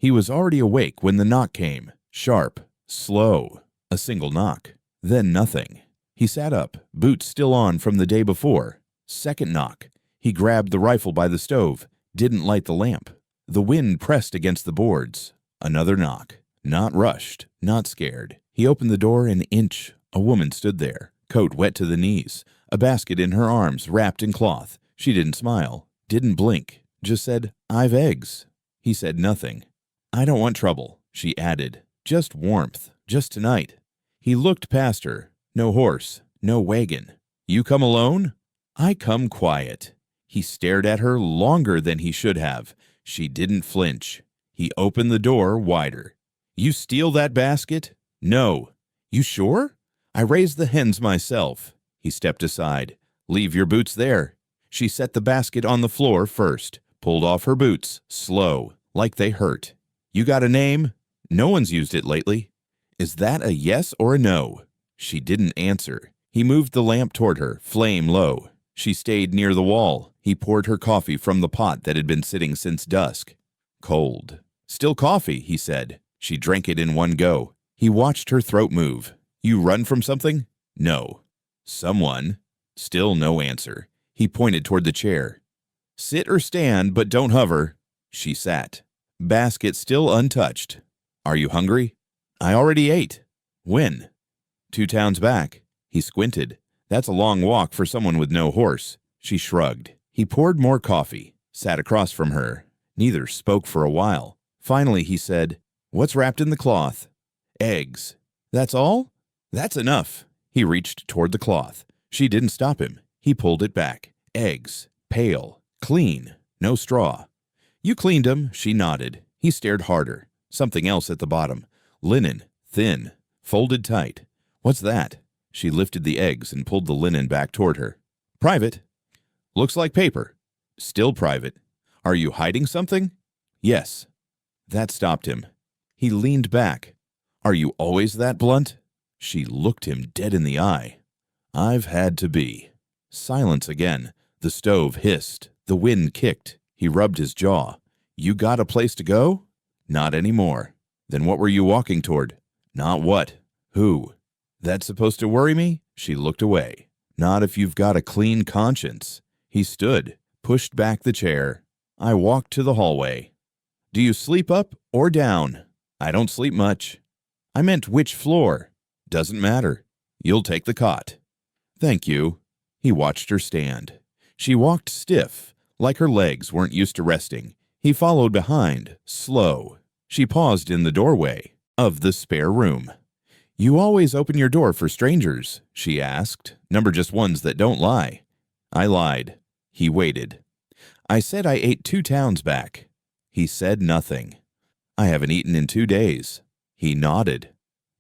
He was already awake when the knock came. Sharp, slow, a single knock, then nothing. He sat up, boots still on from the day before. Second knock. He grabbed the rifle by the stove, didn't light the lamp. The wind pressed against the boards. Another knock. Not rushed, not scared. He opened the door an inch. A woman stood there, coat wet to the knees, a basket in her arms wrapped in cloth. She didn't smile, didn't blink, just said, "I've eggs." He said nothing. "I don't want trouble," she added. "Just warmth, just tonight." He looked past her. No horse, no wagon. "You come alone?" "I come quiet." He stared at her longer than he should have. She didn't flinch. He opened the door wider. "You steal that basket?" "No." "You sure?" "I raised the hens myself." He stepped aside. "Leave your boots there." She set the basket on the floor first, pulled off her boots, slow, like they hurt. "You got a name?" "No one's used it lately." "Is that a yes or a no?" She didn't answer. He moved the lamp toward her, flame low. She stayed near the wall. He poured her coffee from the pot that had been sitting since dusk. Cold. "Still coffee," he said. She drank it in one go. He watched her throat move. "You run from something?" "No." "Someone?" Still no answer. He pointed toward the chair. "Sit or stand, but don't hover." She sat. Basket still untouched. "Are you hungry?" "I already ate." "When?" "2 towns back." He squinted. "That's a long walk for someone with no horse." She shrugged. He poured more coffee, sat across from her. Neither spoke for a while. Finally he said, "What's wrapped in the cloth?" "Eggs." "That's all?" "That's enough." He reached toward the cloth. She didn't stop him. He pulled it back. "Eggs. Pale. Clean. No straw." "You cleaned 'em." She nodded. He stared harder. Something else at the bottom. Linen. Thin. Folded tight. "What's that?" She lifted the eggs and pulled the linen back toward her. "Private." "Looks like paper." "Still private." "Are you hiding something?" "Yes." That stopped him. He leaned back. "Are you always that blunt?" She looked him dead in the eye. "I've had to be." Silence again. The stove hissed. The wind kicked. He rubbed his jaw. "You got a place to go?" "Not anymore." "Then what were you walking toward?" "Not what." "Who?" "That's supposed to worry me?" She looked away. "Not if you've got a clean conscience." He stood, pushed back the chair. I walked to the hallway. "Do you sleep up or down?" "I don't sleep much." "I meant which floor." "Doesn't matter." "You'll take the cot." "Thank you." He watched her stand. She walked stiff, like her legs weren't used to resting. He followed behind, slow. She paused in the doorway of the spare room. "You always open your door for strangers," she asked. "Number just ones that don't lie." I lied. He waited. "I said I ate 2 towns back." He said nothing. "I haven't eaten in 2 days." He nodded.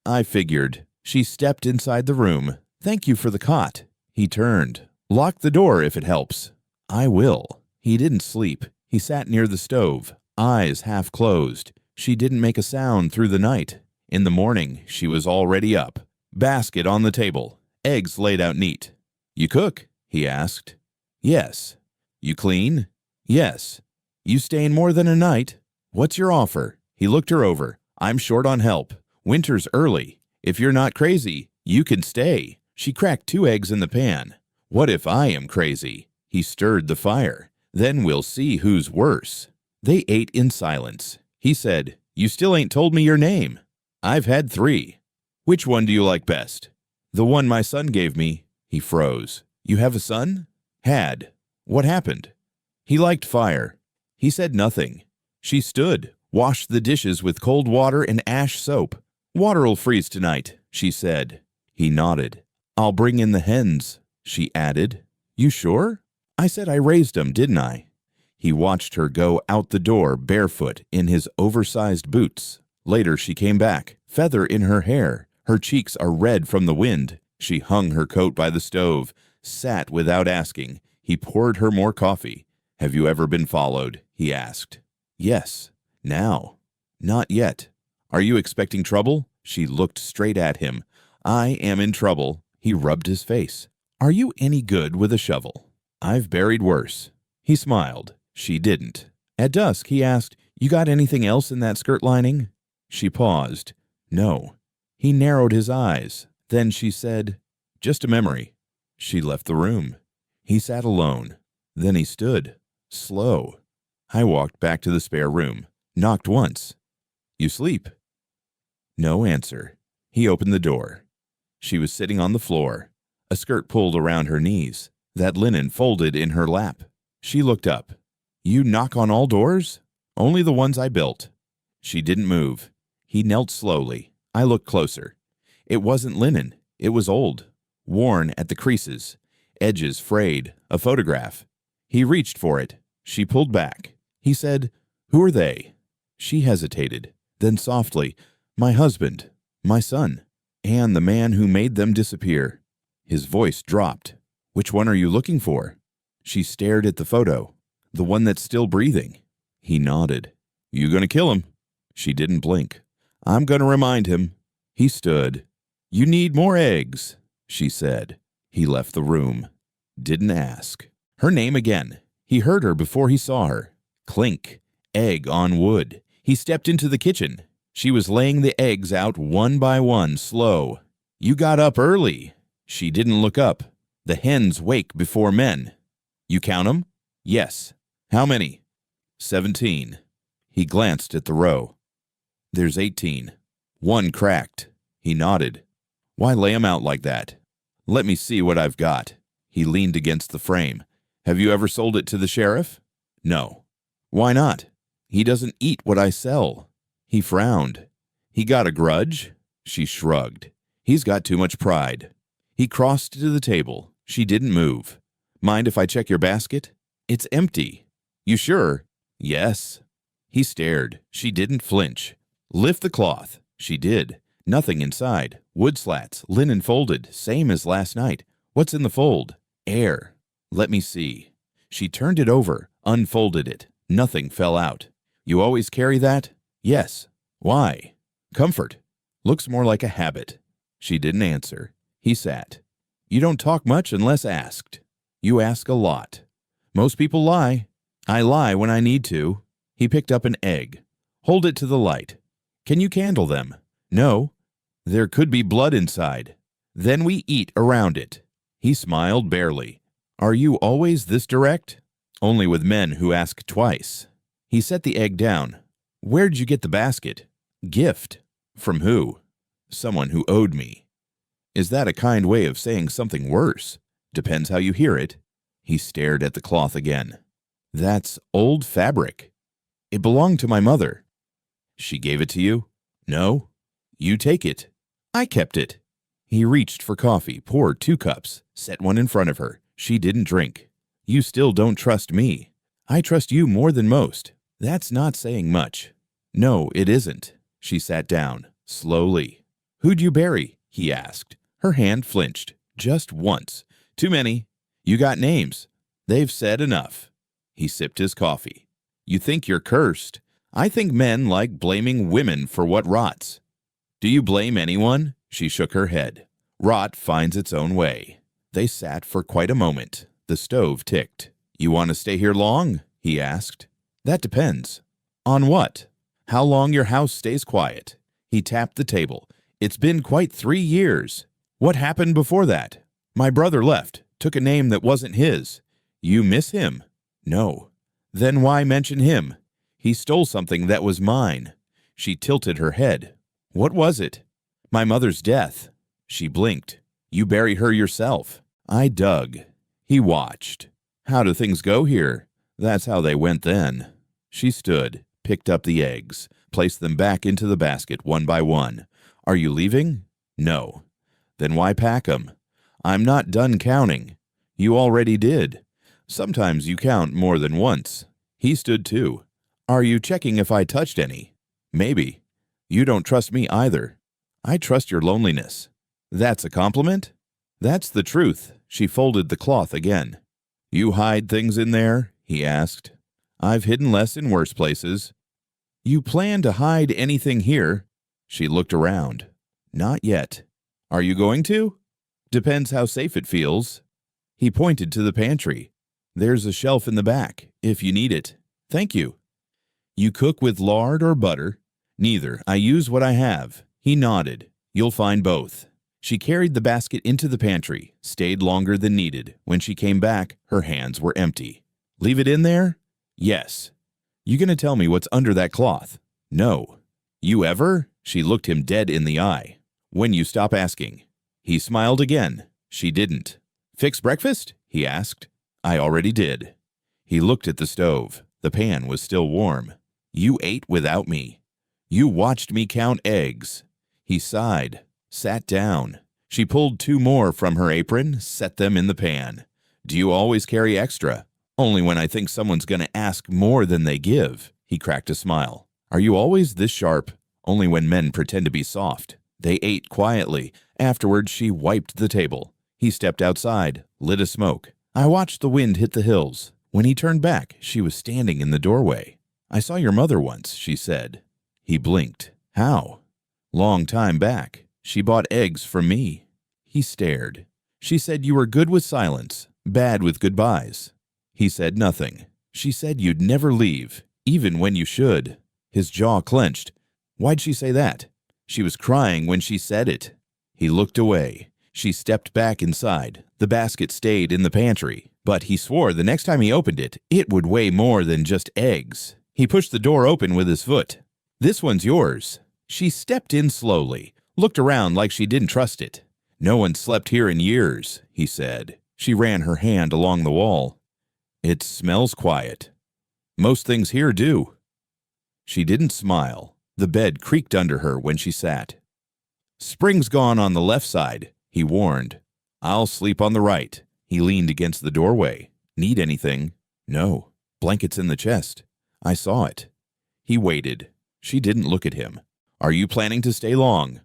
I figured. She stepped inside the room. "Thank you for the cot." He turned. "Lock the door if it helps." "I will." He didn't sleep. He sat near the stove, eyes half closed. She didn't make a sound through the night. In the morning, she was already up. Basket on the table. Eggs laid out neat. "You cook?" he asked. "Yes." "You clean?" "Yes." "You staying more than a night?" "What's your offer?" He looked her over. "I'm short on help. Winter's early. If you're not crazy, you can stay." She cracked 2 eggs in the pan. "What if I am crazy?" He stirred the fire. "Then we'll see who's worse." They ate in silence. He said, "You still ain't told me your name." "I've had 3. "Which one do you like best?" "The one my son gave me." He froze. "You have a son?" "Had." "What happened?" "He liked fire." He said nothing. She stood, washed the dishes with cold water and ash soap. "Water'll freeze tonight," she said. He nodded. "I'll bring in the hens," she added. "You sure?" "I said I raised 'em, didn't I?" He watched her go out the door barefoot in his oversized boots. Later she came back, feather in her hair. Her cheeks are red from the wind. She hung her coat by the stove, sat without asking. He poured her more coffee. "Have you ever been followed?" he asked. "Yes." "Now?" "Not yet." "Are you expecting trouble?" She looked straight at him. "I am in trouble." He rubbed his face. "Are you any good with a shovel?" "I've buried worse." He smiled. She didn't. At dusk he asked, You got anything else in that skirt lining? She paused. No. He narrowed his eyes. Then she said, just a memory. She left the room. He sat alone. Then he stood, slow. I walked back to the spare room, knocked once. You sleep? No answer. He opened the door. She was sitting on the floor, a skirt pulled around her knees, that linen folded in her lap. She looked up. You knock on all doors? Only the ones I built. She didn't move. He knelt slowly. I looked closer. It wasn't linen. It was old, worn at the creases, edges frayed, a photograph. He reached for it. She pulled back. He said, Who are they? She hesitated. Then softly, My husband, my son, and the man who made them disappear. His voice dropped. Which one are you looking for? She stared at the photo. The one that's still breathing. He nodded. You gonna kill him? She didn't blink. I'm gonna remind him. He stood. You need more eggs, she said. He left the room. Didn't ask. Her name again. He heard her before he saw her. Clink. Egg on wood. He stepped into the kitchen. She was laying the eggs out one by one, slow. You got up early. She didn't look up. The hens wake before men. You count 'em? Yes. How many? 17. He glanced at the row. There's 18. One cracked. He nodded. Why lay 'em out like that? Let me see what I've got. He leaned against the frame. Have you ever sold it to the sheriff? No. Why not? He doesn't eat what I sell. He frowned. He got a grudge? She shrugged. He's got too much pride. He crossed to the table. She didn't move. Mind if I check your basket? It's empty. You sure? Yes. He stared. She didn't flinch. Lift the cloth. She did. Nothing inside. Wood slats, linen folded, same as last night. What's in the fold? Air. Let me see. She turned it over, unfolded it. Nothing fell out. You always carry that? Yes. Why? Comfort. Looks more like a habit. She didn't answer. He sat. You don't talk much unless asked. You ask a lot. Most people lie. I lie when I need to. He picked up an egg. Hold it to the light. Can you candle them? No. There could be blood inside. Then we eat around it. He smiled barely. Are you always this direct? Only with men who ask twice. He set the egg down. Where'd you get the basket? Gift. From who? Someone who owed me. Is that a kind way of saying something worse? Depends how you hear it. He stared at the cloth again. That's old fabric. It belonged to my mother. She gave it to you? No. You take it. I kept it. He reached for coffee, poured 2 cups, set one in front of her. She didn't drink. You still don't trust me. I trust you more than most. That's not saying much. No, it isn't. She sat down, slowly. Who'd you bury? He asked. Her hand flinched. Just once. Too many. You got names. They've said enough. He sipped his coffee. You think you're cursed. I think men like blaming women for what rots. Do you blame anyone? She shook her head. Rot finds its own way. They sat for quite a moment. The stove ticked. You want to stay here long? He asked. That depends. On what? How long your house stays quiet. He tapped the table. It's been quite 3 years. What happened before that? My brother left, took a name that wasn't his. You miss him? No. Then why mention him? He stole something that was mine. She tilted her head. What was it? My mother's death. She blinked. You bury her yourself. I dug. He watched. How do things go here? That's how they went then. She stood, picked up the eggs, placed them back into the basket one by one. Are you leaving? No. Then why pack 'em? I'm not done counting. You already did. Sometimes you count more than once. He stood too. Are you checking if I touched any? Maybe. You don't trust me either. I trust your loneliness. That's a compliment? That's the truth. She folded the cloth again. You hide things in there? He asked. I've hidden less in worse places. You plan to hide anything here? She looked around. Not yet. Are you going to? Depends how safe it feels. He pointed to the pantry. There's a shelf in the back, if you need it. Thank you. You cook with lard or butter? Neither. I use what I have. He nodded. You'll find both. She carried the basket into the pantry, stayed longer than needed. When she came back, her hands were empty. Leave it in there? Yes. You gonna tell me what's under that cloth? No. You ever? She looked him dead in the eye. When you stop asking. He smiled again. She didn't. Fix breakfast? He asked. I already did. He looked at the stove. The pan was still warm. You ate without me. You watched me count eggs. He sighed, sat down. She pulled 2 more from her apron, set them in the pan. Do you always carry extra? Only when I think someone's going to ask more than they give. He cracked a smile. Are you always this sharp? Only when men pretend to be soft. They ate quietly. Afterwards, she wiped the table. He stepped outside, lit a smoke. I watched the wind hit the hills. When he turned back, she was standing in the doorway. I saw your mother once, she said. He blinked. How? Long time back. She bought eggs from me. He stared. She said you were good with silence, bad with goodbyes. He said nothing. She said you'd never leave, even when you should. His jaw clenched. Why'd she say that? She was crying when she said it. He looked away. She stepped back inside. The basket stayed in the pantry, but he swore the next time he opened it, it would weigh more than just eggs. He pushed the door open with his foot. This one's yours. She stepped in slowly, looked around like she didn't trust it. No one slept here in years, he said. She ran her hand along the wall. It smells quiet. Most things here do. She didn't smile. The bed creaked under her when she sat. Spring's gone on the left side, he warned. I'll sleep on the right. He leaned against the doorway. Need anything? No. Blankets in the chest. I saw it. He waited. She didn't look at him. Are you planning to stay long?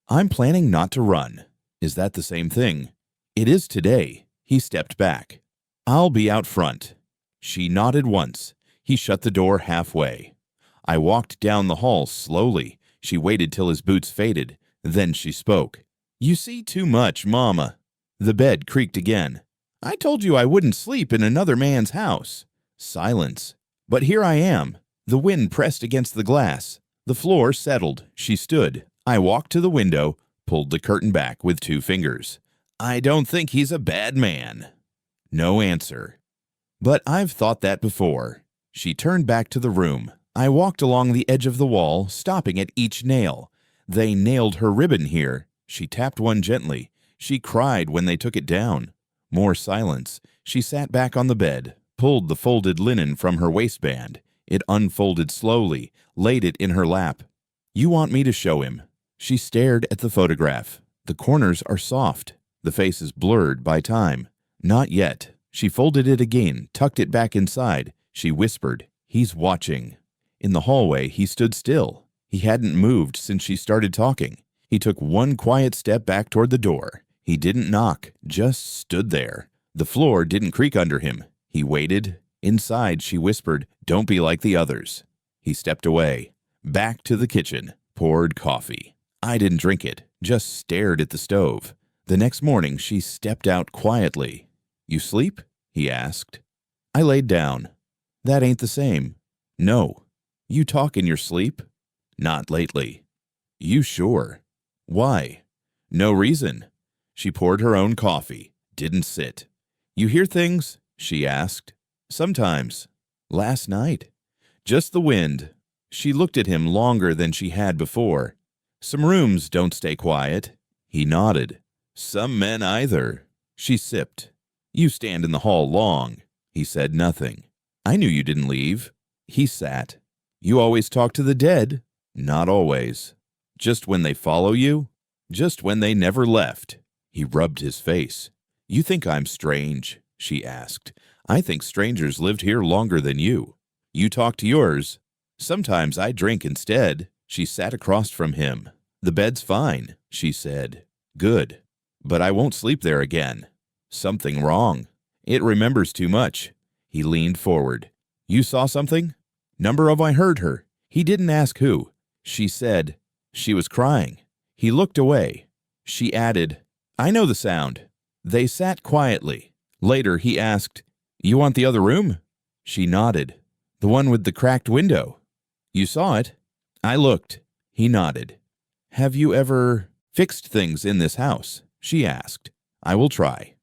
I'm planning not to run. Is that the same thing? It is today. He stepped back. I'll be out front. She nodded once. He shut the door halfway. I walked down the hall slowly. She waited till his boots faded. Then she spoke. You see too much, Mama. The bed creaked again. I told you I wouldn't sleep in another man's house. Silence. But here I am. The wind pressed against the glass. The floor settled. She stood. I walked to the window, pulled the curtain back with 2 fingers. I don't think he's a bad man. No answer. But I've thought that before. She turned back to the room. I walked along the edge of the wall, stopping at each nail. They nailed her ribbon here. She tapped one gently. She cried when they took it down. More silence. She sat back on the bed, pulled the folded linen from her waistband. It unfolded slowly, laid it in her lap. You want me to show him? She stared at the photograph. The corners are soft. The face is blurred by time. Not yet. She folded it again, tucked it back inside. She whispered, He's watching. In the hallway, he stood still. He hadn't moved since she started talking. He took one quiet step back toward the door. He didn't knock, just stood there. The floor didn't creak under him. He waited. Inside, she whispered, Don't be like the others. He stepped away. Back to the kitchen. Poured coffee. I didn't drink it, just stared at the stove. The next morning, she stepped out quietly. You sleep? He asked. I laid down. That ain't the same. No. You talk in your sleep? Not lately. You sure? Why? No reason. She poured her own coffee. Didn't sit. You hear things? She asked. Sometimes. Last night. Just the wind. She looked at him longer than she had before. Some rooms don't stay quiet. He nodded. Some men either. She sipped. You stand in the hall long. He said nothing. I knew you didn't leave. He sat. You always talk to the dead? Not always. Just when they follow you? Just when they never left. He rubbed his face. You think I'm strange? She asked. I think strangers lived here longer than you. You talk to yours. Sometimes I drink instead. She sat across from him. The bed's fine, she said. Good. But I won't sleep there again. Something wrong. It remembers too much. He leaned forward. You saw something? Number of I heard her. He didn't ask who. She said. She was crying. He looked away. She added, I know the sound. They sat quietly. Later he asked, You want the other room? She nodded. The one with the cracked window. You saw it? I looked. He nodded. Have you ever fixed things in this house? She asked. I will try.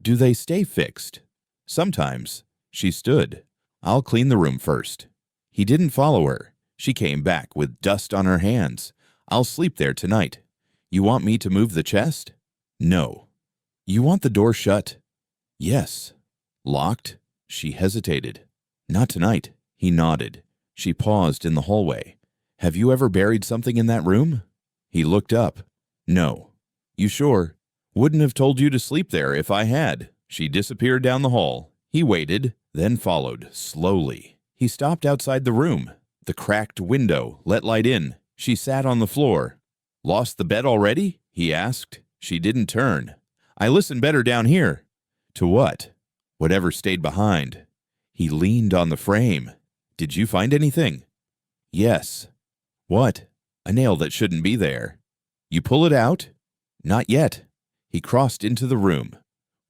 Do they stay fixed? Sometimes. She stood. I'll clean the room first. He didn't follow her. She came back with dust on her hands. I'll sleep there tonight. You want me to move the chest? No. You want the door shut? Yes. Locked? She hesitated. Not tonight. He nodded. She paused in the hallway. Have you ever buried something in that room? He looked up. No. You sure? Wouldn't have told you to sleep there if I had. She disappeared down the hall. He waited, then followed, slowly. He stopped outside the room. The cracked window let light in. She sat on the floor. Lost the bet already? He asked. She didn't turn. I listen better down here. To what? Whatever stayed behind. He leaned on the frame. Did you find anything? Yes. What? A nail that shouldn't be there. You pull it out? Not yet. He crossed into the room.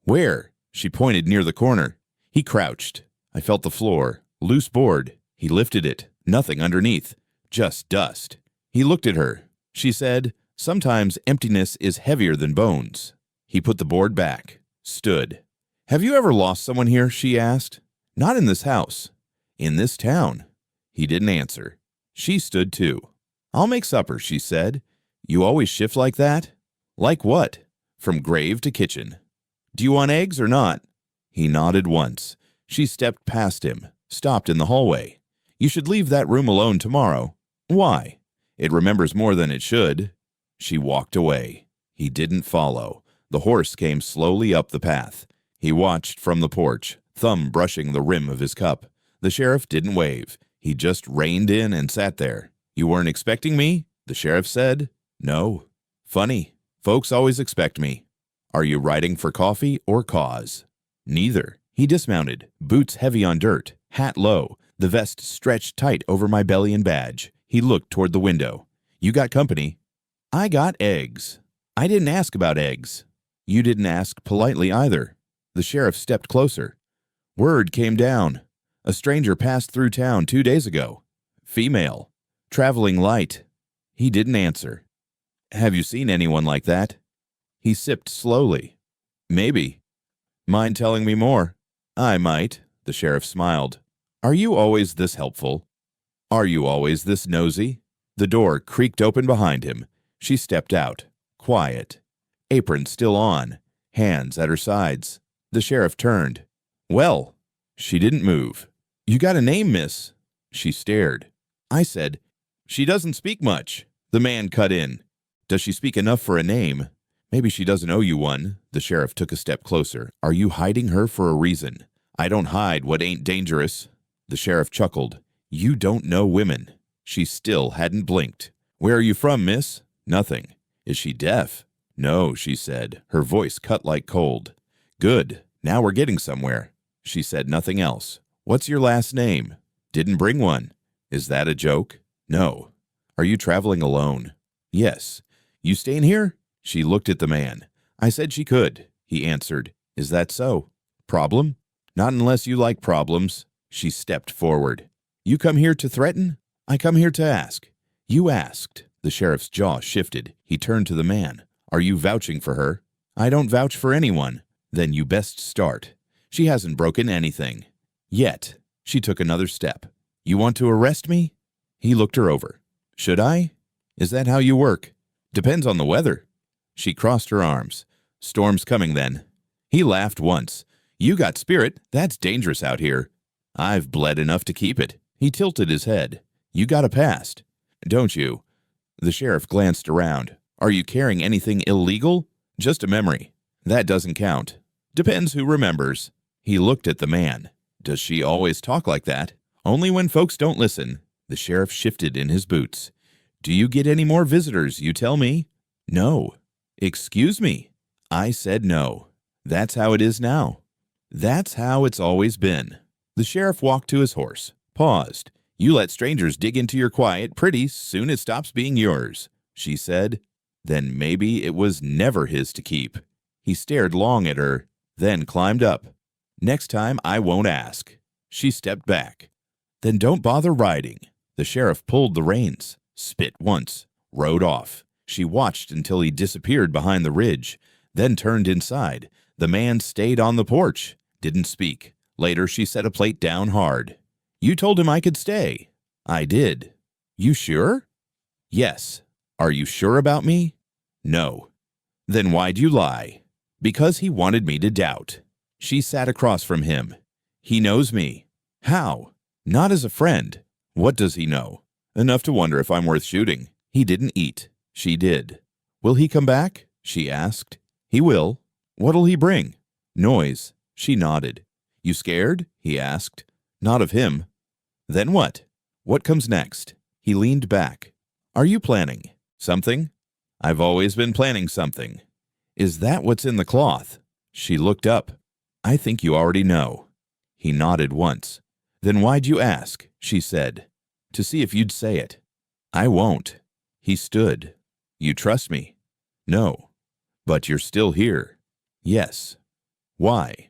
Where? She pointed near the corner. He crouched. I felt the floor. Loose board. He lifted it. Nothing underneath. Just dust. He looked at her. She said, sometimes emptiness is heavier than bones. He put the board back. Stood. Have you ever lost someone here? She asked. Not in this house. In this town. He didn't answer. She stood too. I'll make supper, she said. You always shift like that? Like what? From grave to kitchen. Do you want eggs or not? He nodded once. She stepped past him, stopped in the hallway. You should leave that room alone tomorrow. Why? It remembers more than it should. She walked away. He didn't follow. The horse came slowly up the path. He watched from the porch, thumb brushing the rim of his cup. The sheriff didn't wave. He just reined in and sat there. You weren't expecting me? The sheriff said. No. Funny. Folks always expect me. Are you riding for coffee or cause? Neither. He dismounted, boots heavy on dirt, hat low, the vest stretched tight over my belly and badge. He looked toward the window. You got company. I got eggs. I didn't ask about eggs. You didn't ask politely either. The sheriff stepped closer. Word came down. A stranger passed through town 2 days ago. Female. Traveling light. He didn't answer. Have you seen anyone like that? He sipped slowly. Maybe. Mind telling me more? I might. The sheriff smiled. Are you always this helpful? Are you always this nosy? The door creaked open behind him. She stepped out. Quiet. Apron still on. Hands at her sides. The sheriff turned. Well. She didn't move. You got a name, miss? She stared. I said, she doesn't speak much. The man cut in. Does she speak enough for a name? Maybe she doesn't owe you one. The sheriff took a step closer. Are you hiding her for a reason? I don't hide what ain't dangerous. The sheriff chuckled. You don't know women. She still hadn't blinked. Where are you from, miss? Nothing. Is she deaf? No, she said, her voice cut like cold. Good. Now we're getting somewhere. She said nothing else. What's your last name? Didn't bring one. Is that a joke? No. Are you traveling alone? Yes. You staying here? She looked at the man. I said she could. He answered. Is that so? Problem? Not unless you like problems. She stepped forward. You come here to threaten? I come here to ask. You asked. The sheriff's jaw shifted. He turned to the man. Are you vouching for her? I don't vouch for anyone. Then you best start. She hasn't broken anything. Yet. She took another step. You want to arrest me? He looked her over. Should I? Is that how you work? Depends on the weather. She crossed her arms. Storm's coming then. He laughed once. You got spirit. That's dangerous out here. I've bled enough to keep it. He tilted his head. You got a past. Don't you? The sheriff glanced around. Are you carrying anything illegal? Just a memory. That doesn't count. Depends who remembers. He looked at the man. Does she always talk like that? Only when folks don't listen. The sheriff shifted in his boots. Do you get any more visitors, you tell me? No. Excuse me. I said no. That's how it is now. That's how it's always been. The sheriff walked to his horse, paused. You let strangers dig into your quiet, pretty soon it stops being yours, she said. Then maybe it was never his to keep. He stared long at her, then climbed up. Next time I won't ask. She stepped back. Then don't bother riding. The sheriff pulled the reins, spit once, rode off. She watched until he disappeared behind the ridge, then turned inside. The man stayed on the porch, didn't speak. Later, she set a plate down hard. "You told him I could stay." "I did." "You sure?" "Yes." "Are you sure about me?" "No." "Then why'd you lie?" "Because he wanted me to doubt." She sat across from him. "He knows me." "How?" "Not as a friend." "What does he know?" "Enough to wonder if I'm worth shooting." He didn't eat. She did. "Will he come back?" she asked. "He will." "What'll he bring?" "Noise." She nodded. "You scared?" he asked. "Not of him." "Then what?" "What comes next?" He leaned back. "Are you planning something?" "I've always been planning something." "Is that what's in the cloth?" She looked up. "I think you already know." He nodded once. "Then why'd you ask?" she said. "To see if you'd say it." "I won't." He stood. "You trust me?" "No." "But you're still here." "Yes." "Why?"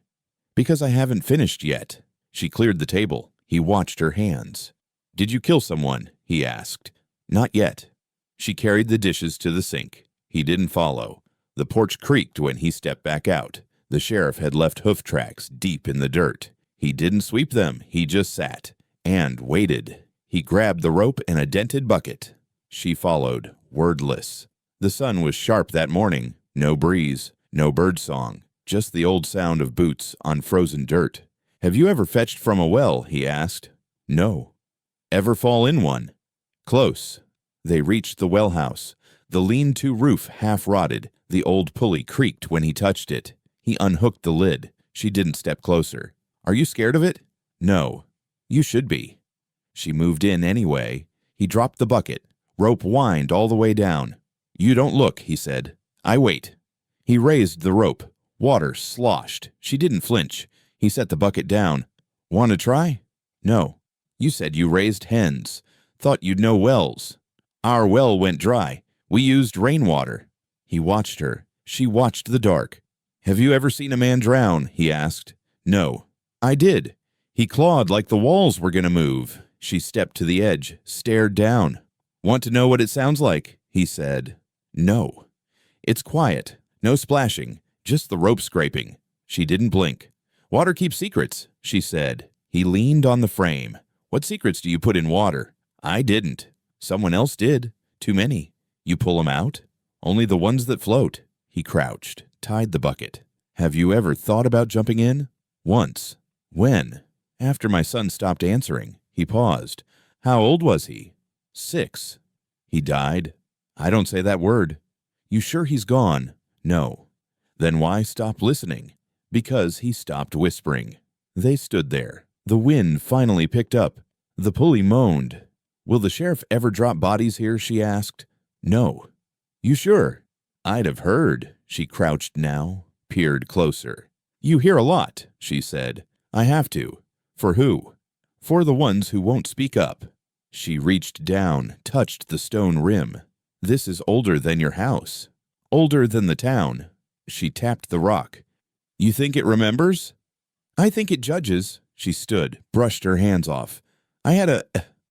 "Because I haven't finished yet." She cleared the table. He watched her hands. "Did you kill someone?" he asked. "Not yet." She carried the dishes to the sink. He didn't follow. The porch creaked when he stepped back out. The sheriff had left hoof tracks deep in the dirt. He didn't sweep them. He just sat and waited. He grabbed the rope and a dented bucket. She followed, wordless. The sun was sharp that morning. No breeze, no bird song, just the old sound of boots on frozen dirt. "Have you ever fetched from a well?" he asked. "No." "Ever fall in one?" "Close." They reached the well house. The lean-to roof half-rotted. The old pulley creaked when he touched it. He unhooked the lid. She didn't step closer. "Are you scared of it?" "No." "You should be." She moved in anyway. He dropped the bucket. Rope whined all the way down. "You don't look," he said. "I wait." He raised the rope. Water sloshed. She didn't flinch. He set the bucket down. "Want to try?" "No." "You said you raised hens. Thought you'd know wells." "Our well went dry. We used rainwater." He watched her. She watched the dark. "Have you ever seen a man drown?" he asked. "No." "I did. He clawed like the walls were going to move." She stepped to the edge, stared down. "Want to know what it sounds like?" he said. "No." "It's quiet. No splashing. Just the rope scraping." She didn't blink. "Water keeps secrets," she said. He leaned on the frame. "What secrets do you put in water?" "I didn't." "Someone else did. Too many." "You pull 'em out?" "Only the ones that float." He crouched, tied the bucket. "Have you ever thought about jumping in?" "Once." "When?" "After my son stopped answering." He paused. "How old was he?" 6. "He died?" "I don't say that word." "You sure he's gone?" "No." "Then why stop listening?" "Because he stopped whispering." They stood there. The wind finally picked up. The pulley moaned. "Will the sheriff ever drop bodies here?" she asked. "No." "You sure?" "I'd have heard." She crouched now, peered closer. "You hear a lot," she said. "I have to." "For who?" "For the ones who won't speak up." She reached down, touched the stone rim. "This is older than your house." "Older than the town." She tapped the rock. "You think it remembers?" "I think it judges." She stood, brushed her hands off. "I had a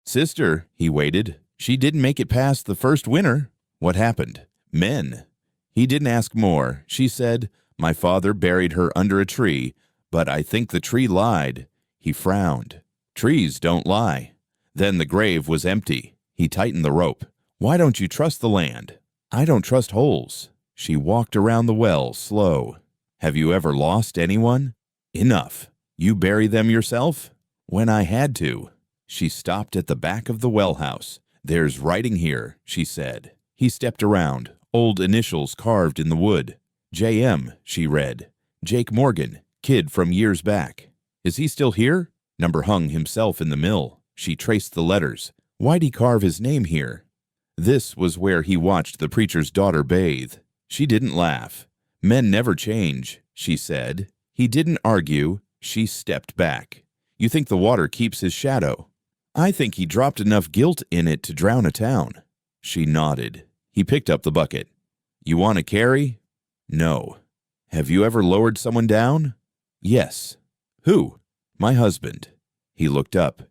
sister." He waited. "She didn't make it past the first winter." "What happened?" "Men." He didn't ask more. She said, "My father buried her under a tree, but I think the tree lied." He frowned. "Trees don't lie." Then the grave was empty. He tightened the rope. "Why don't you trust the land?" "I don't trust holes." She walked around the well, slow. "Have you ever lost anyone?" "Enough." "You bury them yourself?" "When I had to." She stopped at the back of the well house. "There's writing here," she said. He stepped around, old initials carved in the wood. "J.M.," she read. "Jake Morgan, kid from years back." "Is he still here?" Number hung himself in the mill. She traced the letters. Why'd he carve his name here? This was where he watched the preacher's daughter bathe. She didn't laugh. "Men never change," she said. He didn't argue. She stepped back. "You think the water keeps his shadow?" "I think he dropped enough guilt in it to drown a town." She nodded. He picked up the bucket. "You want to carry?" "No." "Have you ever lowered someone down?" "Yes." "Who?" "My husband." He looked up.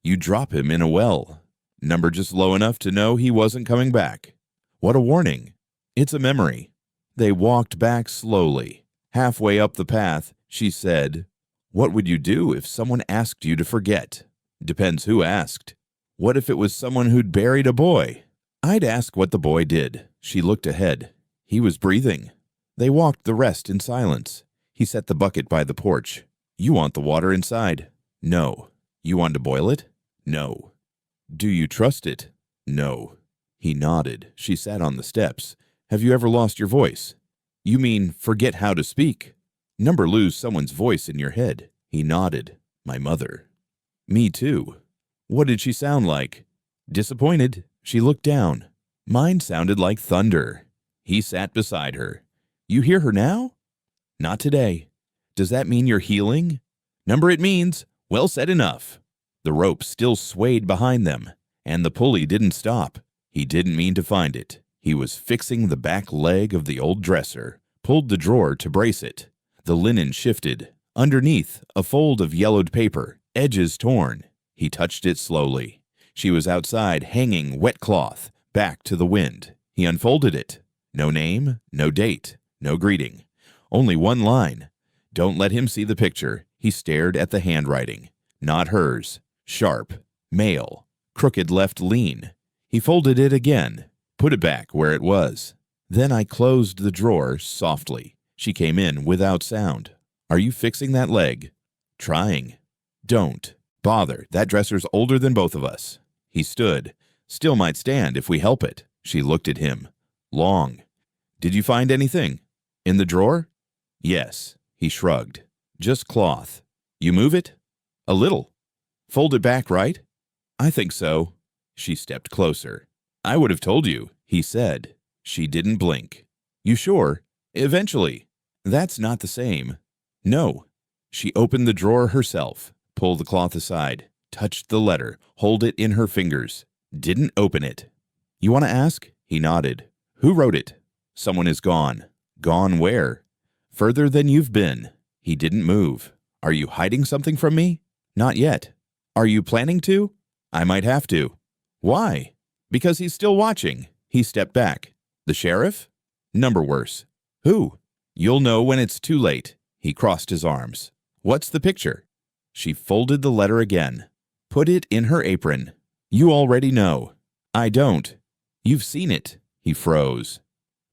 "You drop him in a well." Number just low enough to know he wasn't coming back. What a warning. It's a memory. They walked back slowly. Halfway up the path, she said, "What would you do if someone asked you to forget?" Depends who asked. What if it was someone who'd buried a boy? I'd ask what the boy did. She looked ahead. He was breathing. They walked the rest in silence. He set the bucket by the porch. "You want the water inside?" "No." "You want to boil it?" "No." "Do you trust it?" "No." He nodded. She sat on the steps. "Have you ever lost your voice?" "You mean forget how to speak?" "Number lose someone's voice in your head." He nodded. "My mother." "Me too." "What did she sound like?" "Disappointed." She looked down. "Mine sounded like thunder." He sat beside her. "You hear her now?" "Not today." "Does that mean you're healing?" "Number it means. Well said enough." The rope still swayed behind them, and the pulley didn't stop. He didn't mean to find it. He was fixing the back leg of the old dresser, pulled the drawer to brace it. The linen shifted. Underneath, a fold of yellowed paper, edges torn. He touched it slowly. She was outside, hanging wet cloth, back to the wind. He unfolded it. No name, no date, no greeting. Only one line. Don't let him see the picture. He stared at the handwriting. Not hers. Sharp. Male. Crooked left lean. He folded it again. Put it back where it was. Then I closed the drawer softly. She came in without sound. "Are you fixing that leg?" "Trying." "Don't. Bother. That dresser's older than both of us." He stood. "Still might stand if we help it." She looked at him. "Long." "Did you find anything?" "In the drawer?" "Yes." He shrugged. "Just cloth." "You move it?" "A little." "Fold it back, right?" "I think so." She stepped closer. "I would have told you," he said. She didn't blink. "You sure?" "Eventually." "That's not the same." "No." She opened the drawer herself, pulled the cloth aside, touched the letter, hold it in her fingers. Didn't open it. "You want to ask?" He nodded. "Who wrote it?" "Someone is gone." "Gone where?" "Further than you've been." He didn't move. "Are you hiding something from me?" "Not yet." "Are you planning to?" "I might have to." "Why?" "Because he's still watching." He stepped back. "The sheriff?" "Number worse." "Who?" "You'll know when it's too late." He crossed his arms. "What's the picture?" She folded the letter again. Put it in her apron. "You already know." "I don't." "You've seen it." He froze.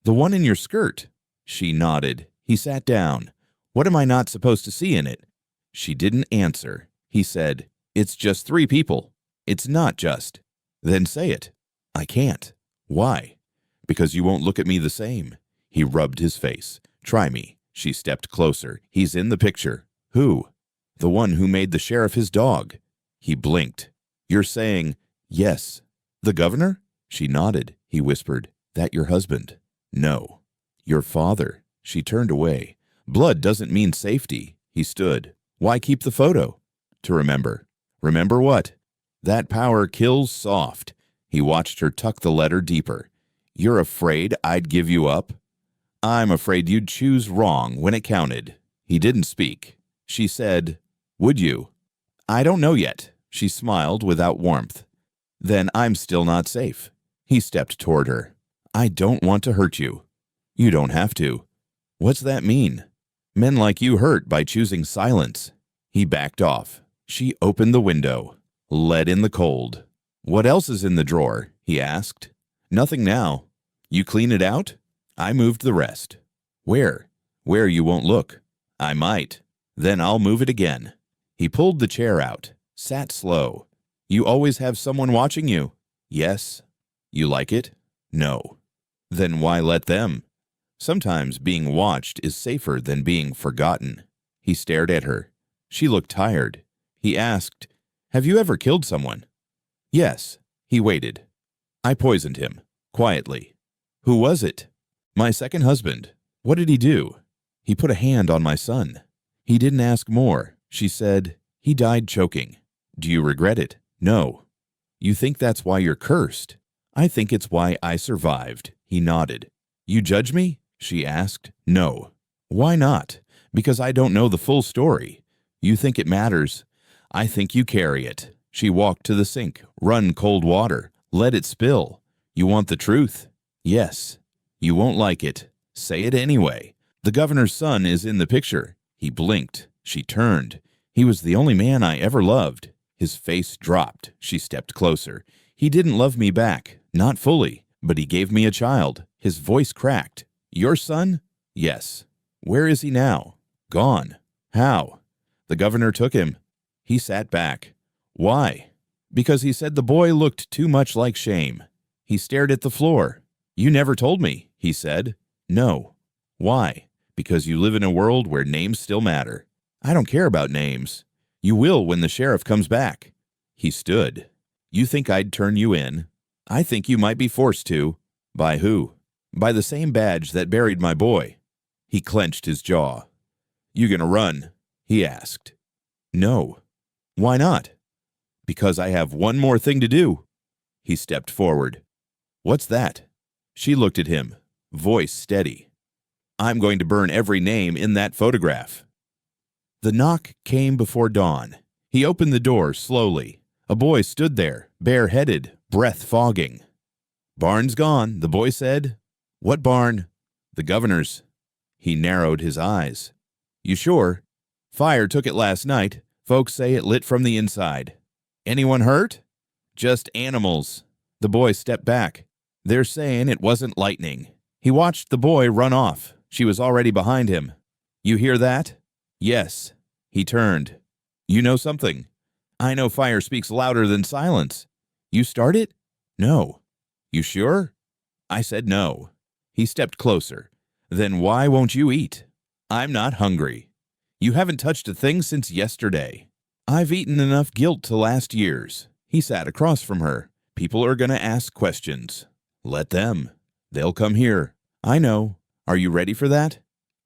"The one in your skirt." She nodded. He sat down. "What am I not supposed to see in it?" She didn't answer. He said, "It's just 3 people." "It's not just." "Then say it." "I can't." "Why?" "Because you won't look at me the same." He rubbed his face. "Try me." She stepped closer. "He's in the picture." "Who?" "The one who made the sheriff his dog." He blinked. "You're saying, yes." "The governor?" She nodded. He whispered, "That your husband?" "No." "Your father." She turned away. "Blood doesn't mean safety." He stood. "Why keep the photo?" "To remember." "Remember what?" "That power kills soft." He watched her tuck the letter deeper. "You're afraid I'd give you up?" "I'm afraid you'd choose wrong when it counted." He didn't speak. She said, "Would you?" "I don't know yet." She smiled without warmth. "Then I'm still not safe." He stepped toward her. "I don't want to hurt you." "You don't have to." "What's that mean?" "Men like you hurt by choosing silence." He backed off. She opened the window. Let in the cold. "What else is in the drawer?" he asked. "Nothing now." "You clean it out?" "I moved the rest." "Where?" "Where you won't look." "I might." "Then I'll move it again." He pulled the chair out, sat slow. "You always have someone watching you?" "Yes." "You like it?" "No." "Then why let them?" "Sometimes being watched is safer than being forgotten." He stared at her. She looked tired. He asked, "Have you ever killed someone?" "Yes." He waited. "I poisoned him." Quietly. "Who was it?" "My second husband." "What did he do?" "He put a hand on my son." He didn't ask more. She said, "He died choking." "Do you regret it?" "No." "You think that's why you're cursed?" "I think it's why I survived." He nodded. "You judge me?" she asked. "No." "Why not?" "Because I don't know the full story." "You think it matters?" "I think you carry it." She walked to the sink, run cold water, let it spill. You want the truth? Yes. You won't like it. Say it anyway. The governor's son is in the picture. He blinked. She turned. He was the only man I ever loved. His face dropped. She stepped closer. He didn't love me back. Not fully. But he gave me a child. His voice cracked. Your son? Yes. Where is he now? Gone. How? The governor took him. He sat back. Why? Because he said the boy looked too much like shame. He stared at the floor. You never told me, he said. No. Why? Because you live in a world where names still matter. I don't care about names. You will when the sheriff comes back. He stood. You think I'd turn you in? I think you might be forced to. By who? By the same badge that buried my boy. He clenched his jaw. You gonna run? He asked. No. Why not? Because I have one more thing to do. He stepped forward. What's that? She looked at him, voice steady. I'm going to burn every name in that photograph. The knock came before dawn. He opened the door slowly. A boy stood there, bareheaded, breath fogging. Barn's gone, the boy said. What barn? The governor's. He narrowed his eyes. You sure? Fire took it last night. Folks say it lit from the inside. Anyone hurt? Just animals. The boy stepped back. They're saying it wasn't lightning. He watched the boy run off. She was already behind him. You hear that? Yes. He turned. You know something? I know fire speaks louder than silence. You start it? No. You sure? I said no. He stepped closer. Then why won't you eat? I'm not hungry. You haven't touched a thing since yesterday. I've eaten enough guilt to last years. He sat across from her. People are going to ask questions. Let them. They'll come here. I know. Are you ready for that?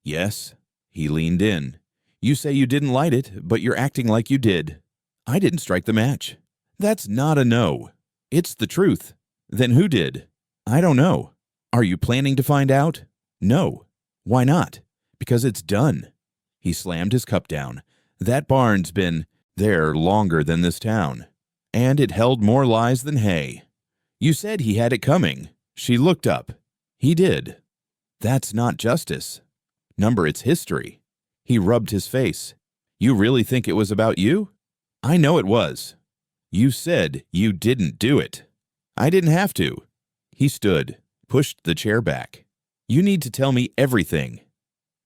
Yes. He leaned in. You say you didn't light it, but you're acting like you did. I didn't strike the match. That's not a no. It's the truth. Then who did? I don't know. Are you planning to find out? No. Why not? Because it's done. He slammed his cup down. That barn's been there longer than this town. And it held more lies than hay. You said he had it coming. She looked up. He did. That's not justice. Number, it's history. He rubbed his face. You really think it was about you? I know it was. You said you didn't do it. I didn't have to. He stood, pushed the chair back. You need to tell me everything.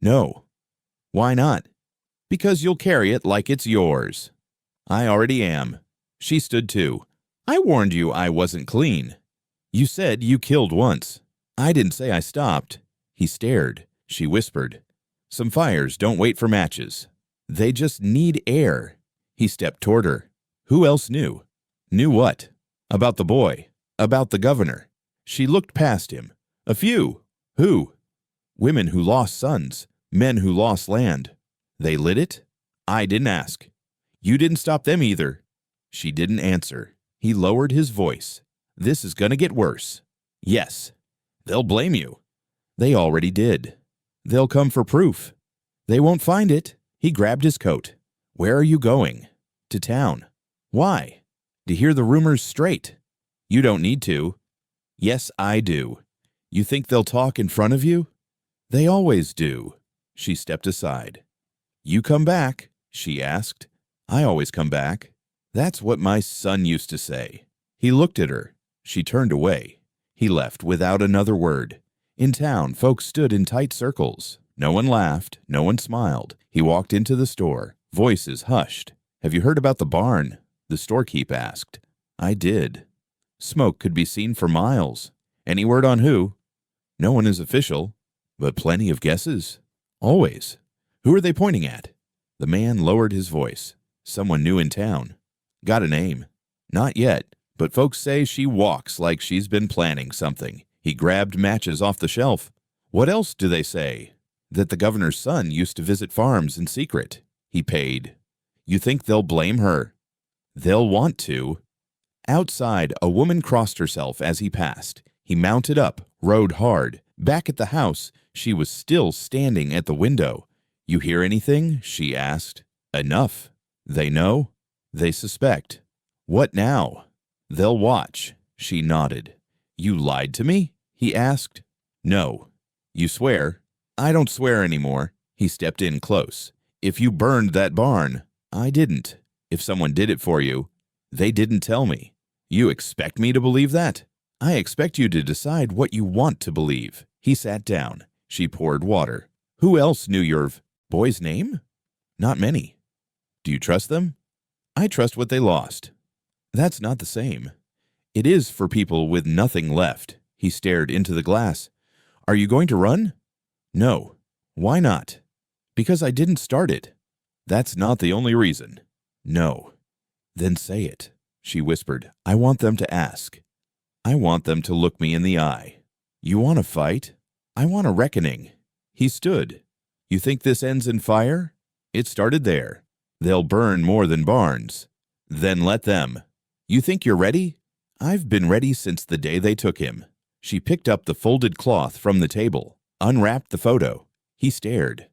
No. Why not? Because you'll carry it like it's yours. I already am. She stood too. I warned you I wasn't clean. You said you killed once. I didn't say I stopped. He stared. She whispered. Some fires don't wait for matches. They just need air. He stepped toward her. Who else knew? Knew what? About the boy. About the governor. She looked past him. A few. Who? Women who lost sons. Men who lost land. They lit it? I didn't ask. You didn't stop them either. She didn't answer. He lowered his voice. This is gonna get worse. Yes. They'll blame you. They already did. They'll come for proof. They won't find it. He grabbed his coat. Where are you going? To town. Why? To hear the rumors straight. You don't need to. Yes, I do. You think they'll talk in front of you? They always do. She stepped aside. You come back? She asked. I always come back. That's what my son used to say. He looked at her. She turned away. He left without another word. In town, folks stood in tight circles. No one laughed. No one smiled. He walked into the store. Voices hushed. Have you heard about the barn? The storekeep asked. I did. Smoke could be seen for miles. Any word on who? No one is official, but plenty of guesses. Always. Who are they pointing at? The man lowered his voice. Someone new in town. Got a name? Not yet, but folks say she walks like she's been planning something. He grabbed matches off the shelf. What else do they say? That the governor's son used to visit farms in secret. He paid. You think they'll blame her? They'll want to. Outside, a woman crossed herself as he passed. He mounted up, rode hard. Back at the house, she was still standing at the window. You hear anything? She asked. Enough. They know? They suspect. What now? They'll watch. She nodded. You lied to me? He asked. No. You swear? I don't swear anymore. He stepped in close. If you burned that barn, I didn't. If someone did it for you, they didn't tell me. You expect me to believe that? I expect you to decide what you want to believe. He sat down. She poured water. Who else knew your boy's name? Not many. Do you trust them? I trust what they lost. That's not the same. It is for people with nothing left. He stared into the glass. Are you going to run? No. Why not? Because I didn't start it. That's not the only reason. No. Then say it, she whispered. I want them to ask. I want them to look me in the eye. You want a fight? I want a reckoning. He stood. You think this ends in fire? It started there. They'll burn more than barns. Then let them. You think you're ready? I've been ready since the day they took him. She picked up the folded cloth from the table, unwrapped the photo. He stared.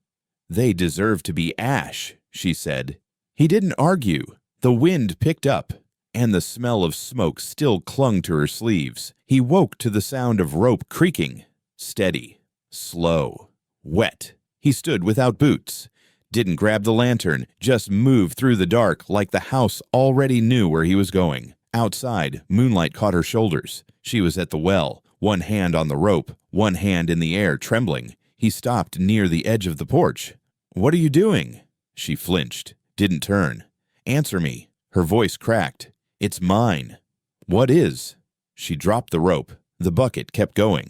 They deserve to be ash, she said. He didn't argue. The wind picked up, and the smell of smoke still clung to her sleeves. He woke to the sound of rope creaking. Steady, slow, wet. He stood without boots. Didn't grab the lantern, just moved through the dark like the house already knew where he was going. Outside, moonlight caught her shoulders. She was at the well, one hand on the rope, one hand in the air, trembling. He stopped near the edge of the porch. What are you doing? She flinched, didn't turn. Answer me. Her voice cracked. It's mine. What is? She dropped the rope. The bucket kept going.